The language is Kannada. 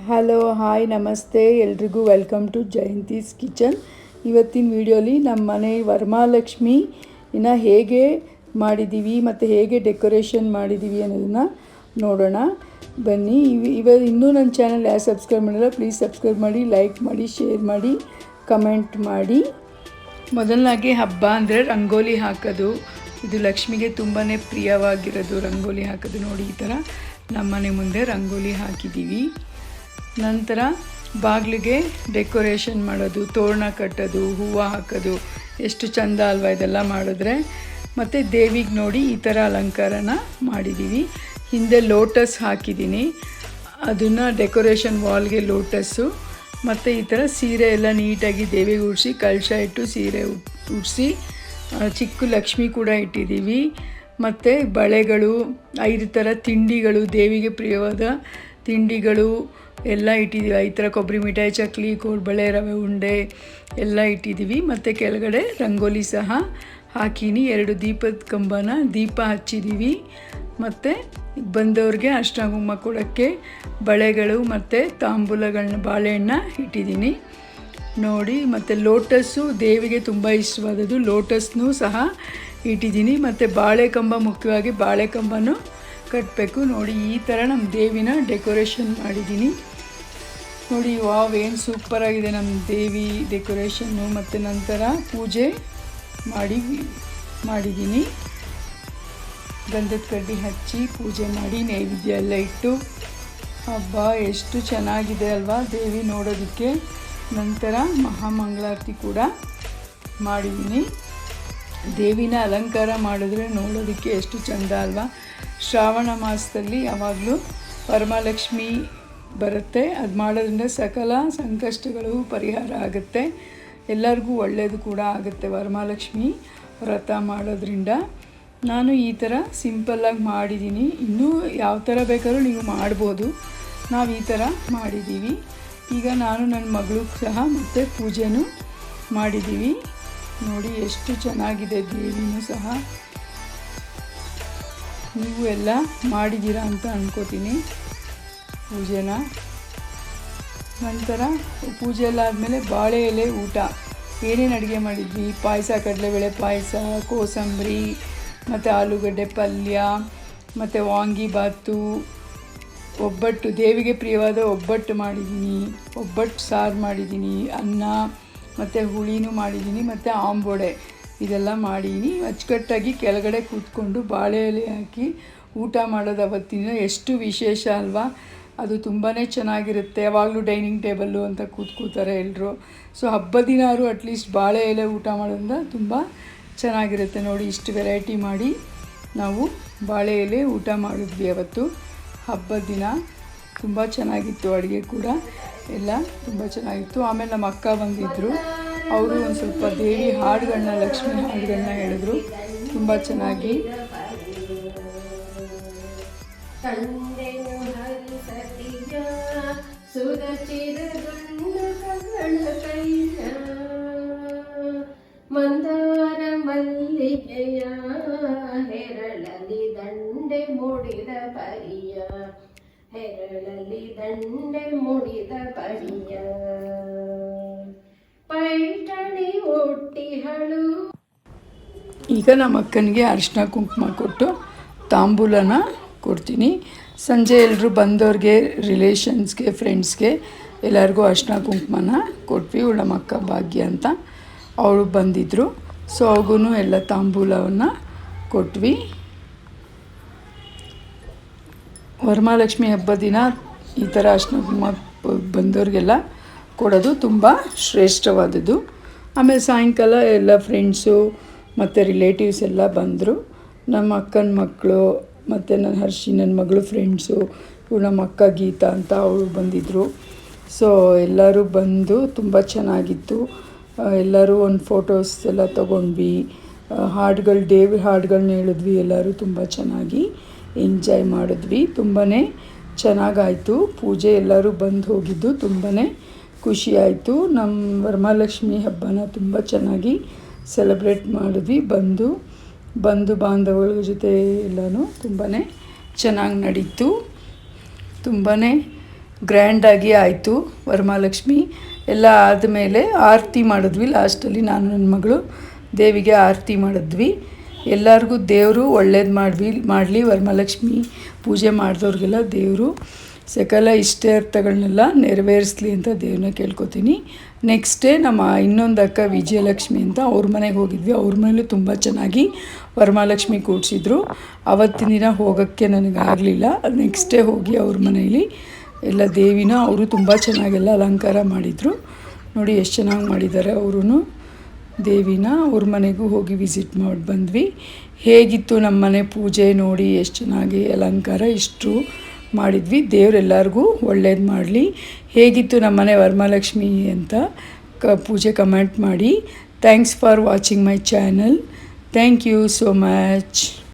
ಹಲೋ ಹಾಯ್ ನಮಸ್ತೆ ಎಲ್ರಿಗೂ ವೆಲ್ಕಮ್ ಟು ಜಯಂತೀಸ್ ಕಿಚನ್. ಇವತ್ತಿನ ವಿಡಿಯೋಲಿ ನಮ್ಮ ಮನೆ ವರಮಹಾಲಕ್ಷ್ಮಿ ಹೇಗೆ ಮಾಡಿದ್ದೀವಿ ಮತ್ತು ಹೇಗೆ ಡೆಕೋರೇಷನ್ ಮಾಡಿದ್ದೀವಿ ಅನ್ನೋದನ್ನು ನೋಡೋಣ ಬನ್ನಿ. ಇನ್ನೂ ನನ್ನ ಚಾನಲ್ ಯಾರು ಸಬ್ಸ್ಕ್ರೈಬ್ ಮಾಡಿಲ್ಲ ಪ್ಲೀಸ್ ಸಬ್ಸ್ಕ್ರೈಬ್ ಮಾಡಿ, ಲೈಕ್ ಮಾಡಿ, ಶೇರ್ ಮಾಡಿ, ಕಮೆಂಟ್ ಮಾಡಿ. ಮೊದಲನಾಗಿ ಹಬ್ಬ ಅಂದರೆ ರಂಗೋಲಿ ಹಾಕೋದು. ಇದು ಲಕ್ಷ್ಮಿಗೆ ತುಂಬಾ ಪ್ರಿಯವಾಗಿರೋದು ರಂಗೋಲಿ ಹಾಕೋದು. ನೋಡಿ, ಈ ಥರ ನಮ್ಮ ಮನೆ ಮುಂದೆ ರಂಗೋಲಿ ಹಾಕಿದ್ದೀವಿ. ನಂತರ ಬಾಗಿಲಿಗೆ ಡೆಕೋರೇಷನ್ ಮಾಡೋದು, ತೋರಣ ಕಟ್ಟೋದು, ಹೂವು ಹಾಕೋದು, ಎಷ್ಟು ಚೆಂದ ಅಲ್ವಾ ಇದೆಲ್ಲ ಮಾಡಿದ್ರೆ. ಮತ್ತು ದೇವಿಗೆ ನೋಡಿ ಈ ಥರ ಅಲಂಕಾರನ ಮಾಡಿದ್ದೀವಿ. ಹಿಂದೆ ಲೋಟಸ್ ಹಾಕಿದ್ದೀನಿ, ಅದನ್ನು ಡೆಕೋರೇಷನ್ ವಾಲ್ಗೆ ಲೋಟಸ್ಸು. ಮತ್ತು ಈ ಥರ ಸೀರೆ ಎಲ್ಲ ನೀಟಾಗಿ ದೇವಿಗೆ ಉಡಿಸಿ, ಕಳಶ ಇಟ್ಟು ಸೀರೆ ಉಡಿಸಿ, ಚಿಕ್ಕ ಲಕ್ಷ್ಮಿ ಕೂಡ ಇಟ್ಟಿದ್ದೀವಿ. ಮತ್ತು ಬಳೆಗಳು, 5 ಥರ ತಿಂಡಿಗಳು, ದೇವಿಗೆ ಪ್ರಿಯವಾದ ತಿಂಡಿಗಳು ಎಲ್ಲ ಇಟ್ಟಿದ್ದೀವಿ. 5 ಥರ ಕೊಬ್ಬರಿ ಮಿಠಾಯಿ, ಚಕ್ಲಿ, ಕೋಡ್ಬಳೆ, ರವೆ ಉಂಡೆ ಎಲ್ಲ ಇಟ್ಟಿದ್ದೀವಿ. ಮತ್ತು ಕೆಳಗಡೆ ರಂಗೋಲಿ ಸಹ ಹಾಕೀನಿ. 2 ದೀಪದ ಕಂಬನ ದೀಪ ಹಚ್ಚಿದ್ದೀವಿ. ಮತ್ತು ಬಂದವ್ರಿಗೆ ಅರ್ಶಿನ ಕುಂಕುಮ ಕೊಡೋಕ್ಕೆ ಬಳೆಗಳು ಮತ್ತು ತಾಂಬೂಲಗಳನ್ನ, ಬಾಳೆಹಣ್ಣು ಇಟ್ಟಿದ್ದೀನಿ ನೋಡಿ. ಮತ್ತು ಲೋಟಸ್ಸು ದೇವಿಗೆ ತುಂಬ ಇಷ್ಟವಾದದ್ದು, ಲೋಟಸ್ನೂ ಸಹ ಇಟ್ಟಿದ್ದೀನಿ. ಮತ್ತು ಬಾಳೆಕಂಬ, ಮುಖ್ಯವಾಗಿ ಬಾಳೆಕಂಬನೂ ಕಟ್ಟಬೇಕು ನೋಡಿ. ಈ ಥರ ನಮ್ಮ ದೇವಿನ ಡೆಕೋರೇಷನ್ ಮಾಡಿದ್ದೀನಿ ನೋಡಿ. ವಾವ್, ಏನು ಸೂಪರಾಗಿದೆ ನಮ್ಮ ದೇವಿ ಡೆಕೋರೇಷನ್ನು. ಮತ್ತು ನಂತರ ಪೂಜೆ ಮಾಡಿದ್ದೀನಿ. ಗಂಧದ ಕಡ್ಡಿ ಹಚ್ಚಿ ಪೂಜೆ ಮಾಡಿ ನೈವೇದ್ಯ ಎಲ್ಲ ಇಟ್ಟು, ಹಬ್ಬ ಎಷ್ಟು ಚೆನ್ನಾಗಿದೆ ಅಲ್ವಾ ದೇವಿ ನೋಡೋದಕ್ಕೆ. ನಂತರ ಮಹಾಮಂಗಳಾರತಿ ಕೂಡ ಮಾಡಿದ್ದೀನಿ. ದೇವಿನ ಅಲಂಕಾರ ಮಾಡಿದ್ರೆ ನೋಡೋದಕ್ಕೆ ಎಷ್ಟು ಚೆಂದ ಅಲ್ವಾ. ಶ್ರಾವಣ ಮಾಸದಲ್ಲಿ ಯಾವಾಗಲೂ ವರಮಹಾಲಕ್ಷ್ಮಿ ಬರುತ್ತೆ. ಅದು ಮಾಡೋದ್ರಿಂದ ಸಕಲ ಸಂಕಷ್ಟಗಳು ಪರಿಹಾರ ಆಗುತ್ತೆ, ಎಲ್ಲರಿಗೂ ಒಳ್ಳೆಯದು ಕೂಡ ಆಗುತ್ತೆ ವರಮಹಾಲಕ್ಷ್ಮಿ ವ್ರತ ಮಾಡೋದ್ರಿಂದ. ನಾನು ಈ ಥರ ಸಿಂಪಲ್ಲಾಗಿ ಮಾಡಿದ್ದೀನಿ. ಇನ್ನೂ ಯಾವ ಥರ ಬೇಕಾದ್ರೂ ನೀವು ಮಾಡ್ಬೋದು. ನಾವು ಈ ಥರ ಮಾಡಿದ್ದೀವಿ. ಈಗ ನಾನು ನನ್ನ ಮಗಳು ಸಹ ಮತ್ತು ಪೂಜೆನೂ ಮಾಡಿದ್ದೀವಿ ನೋಡಿ. ಎಷ್ಟು ಚೆನ್ನಾಗಿದೆ ದೇವಿನೂ ಸಹ. ನೀವು ಎಲ್ಲ ಮಾಡಿದ್ದೀರಾ ಅಂತ ಅಂದ್ಕೋತೀನಿ ಪೂಜೆನ. ನಂತರ ಪೂಜೆ ಎಲ್ಲ ಆದಮೇಲೆ ಬಾಳೆ ಎಲೆ ಊಟ. ಏನೇನು ಅಡುಗೆ ಮಾಡಿದ್ವಿ, ಪಾಯಸ, ಕಡಲೆಬೇಳೆ ಪಾಯಸ, ಕೋಸಂಬರಿ, ಮತ್ತು ಆಲೂಗಡ್ಡೆ ಪಲ್ಯ, ಮತ್ತು ವಾಂಗಿಬಾತು, ಒಬ್ಬಟ್ಟು, ದೇವಿಗೆ ಪ್ರಿಯವಾದ ಒಬ್ಬಟ್ಟು ಮಾಡಿದ್ದೀನಿ, ಒಬ್ಬಟ್ಟು ಸಾರು ಮಾಡಿದ್ದೀನಿ, ಅನ್ನ ಮತ್ತು ಹುಳಿನೂ ಮಾಡಿದ್ದೀನಿ, ಮತ್ತು ಆಂಬೊಡೆ ಇದೆಲ್ಲ ಮಾಡಿದ್ದೀನಿ. ಅಚ್ಚುಕಟ್ಟಾಗಿ ಕೆಳಗಡೆ ಕೂತ್ಕೊಂಡು ಬಾಳೆ ಎಲೆ ಹಾಕಿ ಊಟ ಮಾಡೋದು ಅವತ್ತಿನ ಎಷ್ಟು ವಿಶೇಷ ಅಲ್ವಾ. ಅದು ತುಂಬಾ ಚೆನ್ನಾಗಿರುತ್ತೆ. ಯಾವಾಗಲೂ ಡೈನಿಂಗ್ ಟೇಬಲ್ಲು ಅಂತ ಕೂತ್ಕೋತಾರೆ ಎಲ್ಲರೂ. ಸೊ ಹಬ್ಬದ ದಿನಾರು ಅಟ್ಲೀಸ್ಟ್ ಬಾಳೆ ಎಲೆ ಊಟ ಮಾಡೋದ್ರಿಂದ ತುಂಬ ಚೆನ್ನಾಗಿರುತ್ತೆ ನೋಡಿ. ಇಷ್ಟು ವೆರೈಟಿ ಮಾಡಿ ನಾವು ಬಾಳೆ ಎಲೆ ಊಟ ಮಾಡಿದ್ವಿ ಅವತ್ತು ಹಬ್ಬದ ದಿನ. ತುಂಬ ಚೆನ್ನಾಗಿತ್ತು ಅಡುಗೆ ಕೂಡ, ಎಲ್ಲ ತುಂಬ ಚೆನ್ನಾಗಿತ್ತು. ಆಮೇಲೆ ನಮ್ಮ ಅಕ್ಕ ಬಂದಿದ್ದರು, ಅವರು ಒಂದು ಸ್ವಲ್ಪ ದೇವಿ ಹಾಡುಗಳನ್ನ, ಲಕ್ಷ್ಮಿ ಹಾಡುಗಳನ್ನ ಹೇಳಿದ್ರು ತುಂಬ ಚೆನ್ನಾಗಿ. ಮಂದಾರ ಮಲ್ಲಿಗೆಯ ಹೆರಳಲಿ ದಂಡೆ ಮೂಡಿದ ಪರಿಯ, ಹೆರಳಲಿ ದಂಡೆ ಮೂಡಿದ ಪರಿಯ, ಪೈಠಣಿ ಒಟ್ಟಿಹಳು. ಈಗ ನಮ್ಮ ಅಕ್ಕನಿಗೆ ಅರಿಶಿನ ಕುಂಕುಮ ಕೊಟ್ಟು ತಾಂಬೂಲನ ಕೊಡ್ತೀನಿ. ಸಂಜೆ ಎಲ್ಲರೂ ಬಂದವ್ರಿಗೆ, ರಿಲೇಷನ್ಸ್ಗೆ, ಫ್ರೆಂಡ್ಸ್ಗೆ ಎಲ್ಲರಿಗೂ ಅರಿಶಿನ ಕುಂಕುಮನ ಕೊಟ್ವಿ. ನಮ್ಮ ಅಕ್ಕ ಭಾಗ್ಯ ಅಂತ ಅವರು ಬಂದಿದ್ದರು. ಸೊ ಅವ್ರಿಗೂ ಎಲ್ಲ ತಾಂಬೂಲವನ್ನು ಕೊಟ್ವಿ. ವರಮಹಾಲಕ್ಷ್ಮಿ ಹಬ್ಬದ ದಿನ ಈ ಥರ ಅರಿಶಿನ ಕುಂಕುಮ ಬಂದವ್ರಿಗೆಲ್ಲ ಕೊಡೋದು ತುಂಬ ಶ್ರೇಷ್ಠವಾದದ್ದು. ಆಮೇಲೆ ಸಾಯಂಕಾಲ ಎಲ್ಲ ಫ್ರೆಂಡ್ಸು ಮತ್ತು ರಿಲೇಟಿವ್ಸ್ ಎಲ್ಲ ಬಂದರು. ನಮ್ಮ ಅಕ್ಕನ ಮಕ್ಕಳು ಮತ್ತು ನನ್ನ ಮಗಳು ಫ್ರೆಂಡ್ಸು, ನಮ್ಮ ಅಕ್ಕ ಗೀತಾ ಅಂತ ಅವರು ಬಂದಿದ್ದರು. ಸೊ ಎಲ್ಲರೂ ಬಂದು ತುಂಬ ಚೆನ್ನಾಗಿತ್ತು. ಎಲ್ಲರೂ ಒಂದು ಫೋಟೋಸ್ ಎಲ್ಲ ತೊಗೊಂಡ್ವಿ. ಹಾಡುಗಳು, ದೇವ್ರ ಹಾಡುಗಳನ್ನ ಹೇಳಿದ್ವಿ. ಎಲ್ಲರೂ ತುಂಬ ಚೆನ್ನಾಗಿ ಎಂಜಾಯ್ ಮಾಡಿದ್ವಿ. ತುಂಬಾ ಚೆನ್ನಾಗಾಯಿತು ಪೂಜೆ. ಎಲ್ಲರೂ ಬಂದು ಹೋಗಿದ್ದು ತುಂಬಾ ಖುಷಿಯಾಯಿತು. ನಮ್ಮ ವರಮಹಾಲಕ್ಷ್ಮಿ ಹಬ್ಬನ ತುಂಬ ಚೆನ್ನಾಗಿ ಸೆಲೆಬ್ರೇಟ್ ಮಾಡಿದ್ವಿ. ಬಂಧು ಬಾಂಧವಗಳ ಜೊತೆ ಎಲ್ಲನೂ ತುಂಬಾ ಚೆನ್ನಾಗಿ ನಡೀತು. ತುಂಬಾ ಗ್ರ್ಯಾಂಡಾಗಿ ಆಯಿತು ವರಮಹಾಲಕ್ಷ್ಮಿ ಎಲ್ಲ ಆದಮೇಲೆ ಆರತಿ ಮಾಡಿದ್ವಿ. ಲಾಸ್ಟಲ್ಲಿ ನಾನು ನನ್ನ ಮಗಳು ದೇವಿಗೆ ಆರತಿ ಮಾಡಿದ್ವಿ. ಎಲ್ಲರಿಗೂ ದೇವರು ಒಳ್ಳೇದು ಮಾಡಲಿ ವರಮಹಾಲಕ್ಷ್ಮಿ ಪೂಜೆ ಮಾಡಿದವ್ರಿಗೆಲ್ಲ ದೇವರು ಸಕಲ ಇಷ್ಟಾರ್ಥಗಳನ್ನೆಲ್ಲ ನೆರವೇರಿಸಲಿ ಅಂತ ದೇವ್ರನ್ನ ಕೇಳ್ಕೊತೀನಿ. ನೆಕ್ಸ್ಟ್ ಡೇ ನಮ್ಮ ಇನ್ನೊಂದು ಅಕ್ಕ ವಿಜಯಲಕ್ಷ್ಮಿ ಅಂತ ಅವ್ರ ಮನೆಗೆ ಹೋಗಿದ್ವಿ. ಅವ್ರ ಮನೇಲೂ ತುಂಬ ಚೆನ್ನಾಗಿ ವರಮಹಾಲಕ್ಷ್ಮಿ ಕೂಡಿಸಿದ್ರು. ಆವತ್ತಿನ ದಿನ ಹೋಗೋಕ್ಕೆ ನನಗಾಗಲಿಲ್ಲ. ನೆಕ್ಸ್ಟ್ ಡೇ ಹೋಗಿ ಅವ್ರ ಮನೇಲಿ ಎಲ್ಲ ದೇವಿನ ಅವರು ತುಂಬ ಚೆನ್ನಾಗೆಲ್ಲ ಅಲಂಕಾರ ಮಾಡಿದರು. ನೋಡಿ ಎಷ್ಟು ಚೆನ್ನಾಗಿ ಮಾಡಿದ್ದಾರೆ ಅವರು ದೇವಿನ. ಅವ್ರ ಮನೆಗೂ ಹೋಗಿ ವಿಸಿಟ್ ಮಾಡಿ ಬಂದ್ವಿ. ಹೇಗಿತ್ತು ನಮ್ಮ ಮನೆ ಪೂಜೆ ನೋಡಿ ಎಷ್ಟು ಚೆನ್ನಾಗಿ ಅಲಂಕಾರ ಇಷ್ಟು ಮಾಡಿದ್ವಿ. ದೇವರೆಲ್ಲರಿಗೂ ಒಳ್ಳೇದು ಮಾಡಲಿ. ಹೇಗಿತ್ತು ನಮ್ಮ ಮನೆ ವರಮಹಾಲಕ್ಷ್ಮಿ ಅಂತ ಪೂಜೆ ಕಮೆಂಟ್ ಮಾಡಿ. Thanks for watching my channel. Thank you so much.